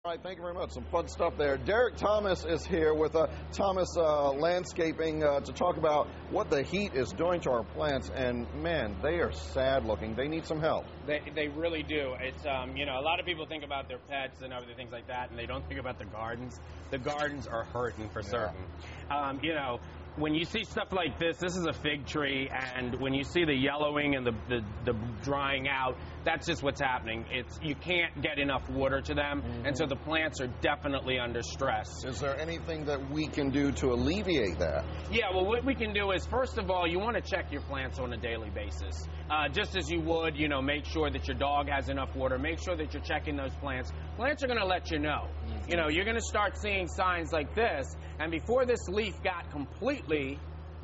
All right, thank you very much. Some fun stuff there. Derek Thomas is here with Thomas Landscaping to talk about what the heat is doing to our plants. And, man, they are sad looking. They need some help. They really do. It's, you know, a lot of people think about their pets and other things like that, and they don't think about the gardens. The gardens are hurting for certain. You know, when you see stuff like this is a fig tree, and when you see the yellowing and the drying out, that's just what's happening. You can't get enough water to them, and so the plants are definitely under stress. Is there anything that we can do to alleviate that? Yeah, well, what we can do is, first of all, you want to check your plants on a daily basis. Just as you would, you know, make sure that your dog has enough water, make sure that you're checking those plants. Plants are going to let you know. You know, you're going to start seeing signs like this, and before this leaf got completely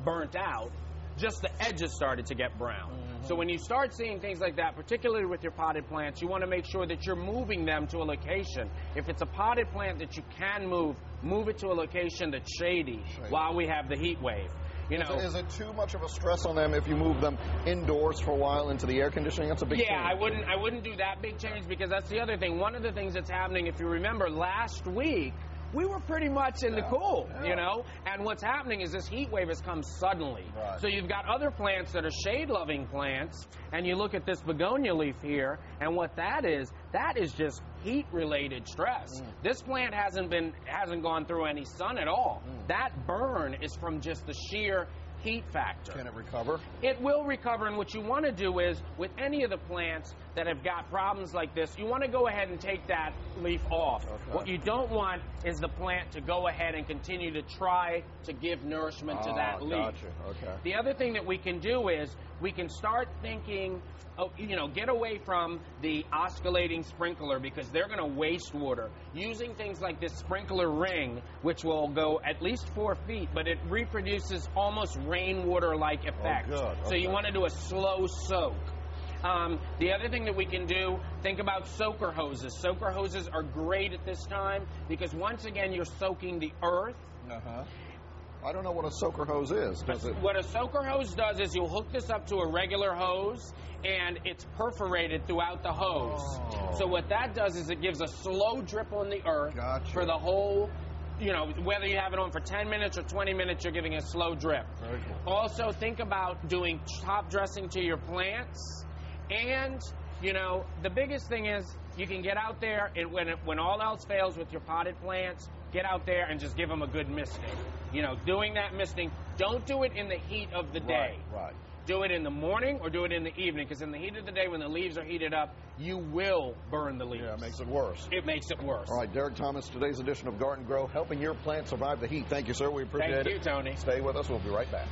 burnt out, just the edges started to get brown. So when you start seeing things like that, particularly with your potted plants, you want to make sure that you're moving them to a location. If it's a potted plant that you can move it to a location that's shady while we have the heat wave. You know, is it too much of a stress on them if you move them indoors for a while into the air conditioning? That's a big change. Yeah, I wouldn't do that big change, because that's the other thing. One of the things that's happening, if you remember last week, we were pretty much in the cool, you know, and what's happening is this heat wave has come suddenly. So you've got other plants that are shade-loving plants, and you look at this begonia leaf here, and what that is just heat-related stress. This plant hasn't gone through any sun at all. That burn is from just the sheer heat factor. Can it recover? It will recover, and what you want to do is, with any of the plants that have got problems like this, you want to go ahead and take that leaf off. What you don't want is the plant to go ahead and continue to try to give nourishment to that leaf. The other thing that we can do is, we can start thinking, you know, get away from the oscillating sprinkler, because they're going to waste water. Using things like this sprinkler ring, which will go at least 4 feet, but it reproduces almost rainwater-like effect. So you want to do a slow soak. The other thing that we can do, think about soaker hoses. Soaker hoses are great at this time, because once again, you're soaking the earth. I don't know what a soaker hose is. What a soaker hose does is you'll hook this up to a regular hose, and it's perforated throughout the hose. So what that does is it gives a slow drip on the earth for the whole, you know, whether you have it on for 10 minutes or 20 minutes, you're giving a slow drip. Also, think about doing top dressing to your plants. And, you know, the biggest thing is, you can get out there, and when all else fails with your potted plants, get out there and just give them a good misting. You know, doing that misting, don't do it in the heat of the day. Do it in the morning or do it in the evening, because in the heat of the day, when the leaves are heated up, you will burn the leaves. Yeah, it makes it worse. It makes it worse. All right, Derek Thomas, today's edition of Garden Grow, helping your plants survive the heat. Thank you, sir. We appreciate it. Thank you, Tony. Stay with us. We'll be right back.